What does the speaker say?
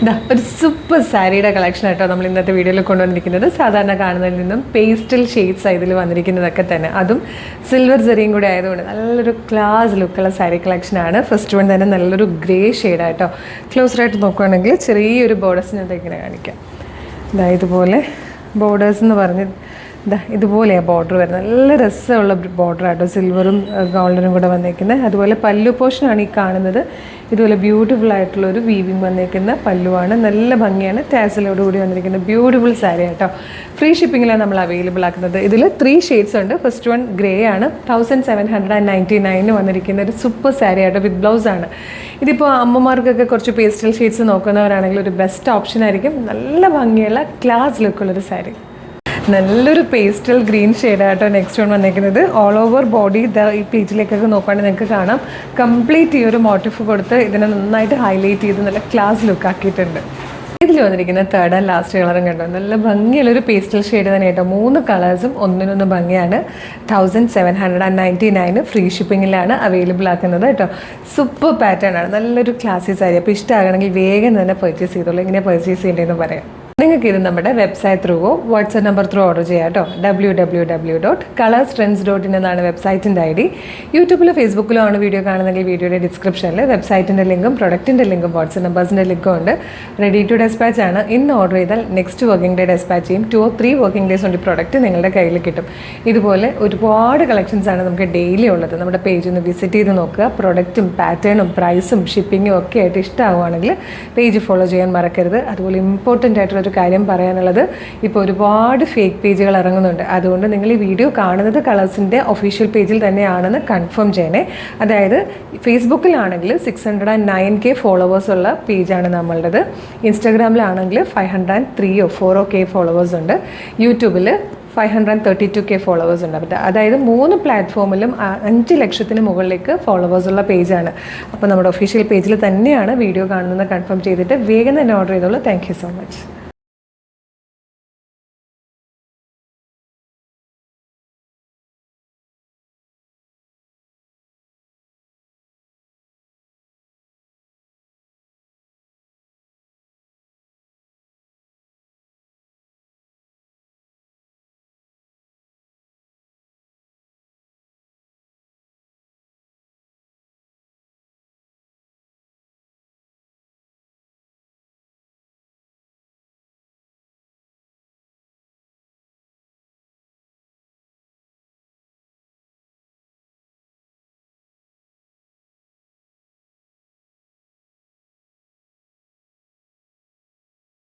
ഒരു സൂപ്പർ സാരിയുടെ കളക്ഷൻ ആയിട്ടോ നമ്മൾ ഇന്നത്തെ വീഡിയോയിൽ കൊണ്ടുവന്നിരിക്കുന്നത്. സാധാരണ കാണുന്നതിൽ നിന്നും പേസ്റ്റൽ ഷെയ്ഡ്സ് ഇതിൽ വന്നിരിക്കുന്നതൊക്കെ തന്നെ, അതും സിൽവർ ജെറിയും കൂടി ആയതുകൊണ്ട് നല്ലൊരു ക്ലാസ് ലുക്കുള്ള സാരി കളക്ഷനാണ്. ഫസ്റ്റ് വൺ തന്നെ നല്ലൊരു ഗ്രേ ഷെയ്ഡായിട്ടോ. ക്ലോസറായിട്ട് നോക്കുകയാണെങ്കിൽ ചെറിയൊരു ബോർഡേഴ്സ് ഞാൻ ഇങ്ങനെ കാണിക്കാം. ഇതുപോലെ ബോർഡേഴ്സ് എന്ന് പറഞ്ഞ് ഇതുപോലെയാണ് ബോർഡർ വരുന്നത്. നല്ല രസമുള്ള ബോർഡറായിട്ടോ, സിൽവറും ഗോൾഡനും കൂടെ വന്നേക്കുന്നത്. അതുപോലെ പല്ലു പോർഷനാണ് ഈ കാണുന്നത്. ഇതുപോലെ ബ്യൂട്ടിഫുൾ ആയിട്ടുള്ളൊരു വീവിങ് വന്നേക്കുന്ന പല്ലുവാണ്. നല്ല ഭംഗിയാണ്. ടാസലോട് കൂടി വന്നിരിക്കുന്ന ബ്യൂട്ടിഫുൾ സാരി ആയിട്ടോ. ഫ്രീ ഷിപ്പിങ്ങിലാണ് നമ്മൾ അവൈലബിൾ ആക്കുന്നത്. ഇതിൽ 3 ഷെയ്ഡ്സ് ഉണ്ട്. ഫസ്റ്റ് വൺ ഗ്രേ ആണ്. 1799 വന്നിരിക്കുന്ന ഒരു സൂപ്പർ സാരി ആയിട്ടോ, വിത്ത് ബ്ലൗസ് ആണ്. ഇതിപ്പോൾ അമ്മമാർക്കൊക്കെ കുറച്ച് പേസ്റ്റൽ ഷെയ്ഡ്സ് നോക്കുന്നവരാണെങ്കിൽ ഒരു ബെസ്റ്റ് ഓപ്ഷൻ ആയിരിക്കും. നല്ല ഭംഗിയുള്ള ക്ലാസ് ലുക്കുള്ളൊരു സാരി. നല്ലൊരു പേസ്റ്റൽ ഗ്രീൻ ഷെയ്ഡായിട്ടോ നെക്സ്റ്റ് വൺ വന്നിരിക്കുന്നത്. ഓൾ ഓവർ ബോഡി ഈ പേജിലേക്കൊക്കെ നോക്കുകയാണെങ്കിൽ നിങ്ങൾക്ക് കാണാം, കംപ്ലീറ്റ് ഈ ഒരു മോട്ടീഫ് കൊടുത്ത് ഇതിനെ നന്നായിട്ട് ഹൈലൈറ്റ് ചെയ്ത് നല്ല ക്ലാസ് ലുക്ക് ആക്കിയിട്ടുണ്ട്. ഇതിൽ വന്നിരിക്കുന്ന തേർഡ് ആൻഡ് ലാസ്റ്റ് കളറും കണ്ടോ, നല്ല ഭംഗിയുള്ളൊരു പേസ്റ്റൽ ഷെയ്ഡ് തന്നെ കേട്ടോ. 3 കളേഴ്സും ഒന്നിനൊന്ന് ഭംഗിയാണ്. 1799 ഫ്രീ ഷിപ്പിങ്ങിലാണ് അവൈലബിൾ ആക്കുന്നത് കേട്ടോ. സൂപ്പർ പാറ്റേൺ ആണ്, നല്ലൊരു ക്ലാസി സാരി. അപ്പോൾ ഇഷ്ടമാകണമെങ്കിൽ വേഗം തന്നെ പർച്ചേസ് ചെയ്തോളൂ. എങ്ങനെ പർച്ചേസ് ചെയ്യേണ്ടതെന്ന് പറയാം. നിങ്ങൾക്ക് ഇത് നമ്മുടെ വെബ്സൈറ്റ് ത്രൂവോ വാട്സ്ആപ്പ് നമ്പർ ത്രൂ ഓർഡർ ചെയ്യാം കേട്ടോ. www.colorstrends.in എന്നാണ് വെബ്സൈറ്റിൻ്റെ ID. യൂട്യൂബിലോ ഫേസ്ബുക്കിലോ ആണ് വീഡിയോ കാണുന്നെങ്കിൽ വീഡിയോയുടെ ഡിസ്ക്രിപ്ഷനിൽ വെബ്സൈറ്റിൻ്റെ ലിങ്കും പ്രൊഡക്റ്റിൻ്റെ ലിങ്കും വാട്സ്ആപ്പ് നമ്പേഴ്സിൻ്റെ ലിങ്കും ഉണ്ട്. റെഡി ടു ഡെസ്പാച്ച് ആണ്. ഇന്ന് ഓർഡർ ചെയ്താൽ നെക്സ്റ്റ് വർക്കിംഗ് ഡേ ഡെസ്പാച്ച് ചെയ്യും. 2 or 3 വർക്കിംഗ് ഡേയ്സ് കൊണ്ട് പ്രൊഡക്റ്റ് നിങ്ങളുടെ കയ്യിൽ കിട്ടും. ഇതുപോലെ ഒരുപാട് കളക്ഷൻസ് ആണ് നമുക്ക് ഡെയിലി ഉള്ളത്. നമ്മുടെ പേജ് ഒന്ന് വിസിറ്റ് ചെയ്ത് നോക്കുക. പ്രൊഡക്റ്റും പാറ്റേണും പ്രൈസും ഷിപ്പിങ്ങും ഒക്കെ ആയിട്ട് ഇഷ്ടമാവുകയാണെങ്കിൽ പേജ് ഫോളോ ചെയ്യാൻ മറക്കരുത്. അതുപോലെ ഇമ്പോർട്ടൻ്റ് ആയിട്ടുള്ള ഒരു കാര്യം പറയാനുള്ളത്, ഇപ്പോൾ ഒരുപാട് ഫേക്ക് പേജുകൾ ഇറങ്ങുന്നുണ്ട്. അതുകൊണ്ട് നിങ്ങൾ ഈ വീഡിയോ കാണുന്നത് കളേഴ്സിൻ്റെ ഒഫീഷ്യൽ പേജിൽ തന്നെയാണെന്ന് കൺഫേം ചെയ്യണേ. അതായത് ഫേസ്ബുക്കിലാണെങ്കിൽ 609K ഫോളോവേഴ്സ് ഉള്ള പേജാണ് നമ്മളുടേത്. ഇൻസ്റ്റാഗ്രാമിലാണെങ്കിൽ 503 or 4K ഫോളോവേഴ്സ് ഉണ്ട്. യൂട്യൂബിൽ 532K ഫോളോവേഴ്സ് ഉണ്ട്. അതായത് 3 പ്ലാറ്റ്ഫോമിലും 5 ലക്ഷത്തിന് മുകളിലേക്ക് ഫോളോവേഴ്സ് ഉള്ള പേജാണ്. അപ്പോൾ നമ്മുടെ ഒഫീഷ്യൽ പേജിൽ തന്നെയാണ് വീഡിയോ കാണുന്നത് കൺഫേം ചെയ്തിട്ട് വേഗം തന്നെ ഓർഡർ ചെയ്തോളൂ. Thank you so much.